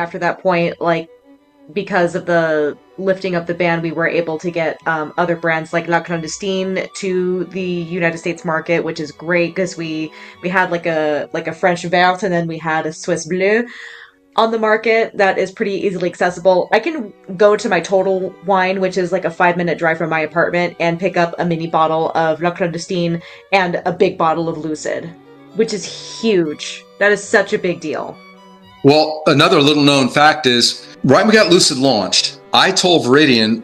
after that point, like, because of the lifting of the ban, we were able to get other brands like La Clandestine to the United States market, which is great because we had like a French Verte and then we had a Swiss Bleu on the market that is pretty easily accessible. I can go to my Total Wine, which is like a 5-minute drive from my apartment, and pick up a mini bottle of La Clandestine and a big bottle of Lucid, which is huge. That is such a big deal. Well, another little known fact is, right when we got Lucid launched, I told Viridian,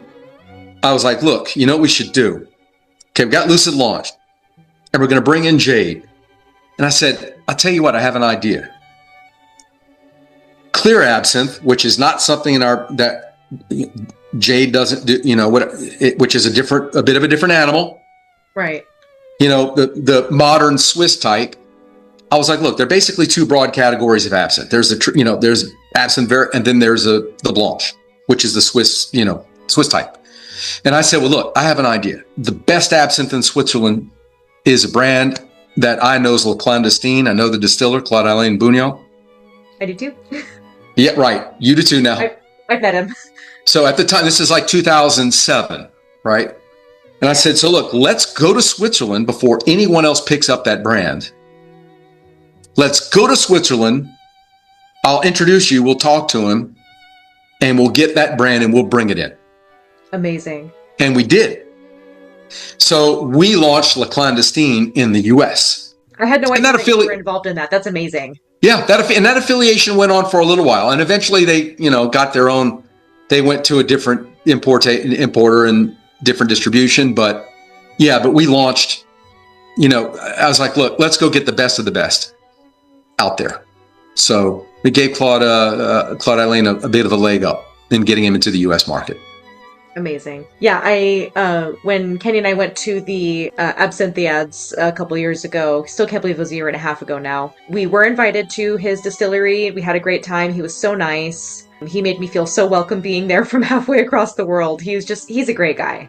I was like, look, you know what we should do? Okay, we got Lucid launched, and we're going to bring in Jade. And I said, I'll tell you what, I have an idea. Clear absinthe, which is not something in that Jade doesn't do, which is a bit of a different animal. Right. The modern Swiss type. I was like, look, there are basically two broad categories of absinthe. There's there's absinthe vert, and then there's the Blanche, which is the Swiss, Swiss type. And I said, well, look, I have an idea. The best absinthe in Switzerland is a brand that I know is La Clandestine. I know the distiller, Claude-Alain Bugno. I do too. Yeah, right. You do too now. I've met him. So at the time, this is like 2007, right? And I said, so look, let's go to Switzerland before anyone else picks up that brand. Let's go to Switzerland. I'll introduce you. We'll talk to him and we'll get that brand and we'll bring it in. Amazing. And we did. So we launched La Clandestine in the US. I had no idea that you were involved in that. That's amazing. Yeah. That affiliation went on for a little while. And eventually they, got their own, they went to a different importer and different distribution. But we launched, I was like, look, let's go get the best of the best out there. So we gave Claude-Alain a bit of a leg up in getting him into the U.S. market. Amazing. Yeah, when Kenny and I went to the Absinthe a couple years ago, still can't believe it was a year and a half ago now, we were invited to his distillery. We had a great time. He was so nice. He made me feel so welcome being there from halfway across the world. He's a great guy.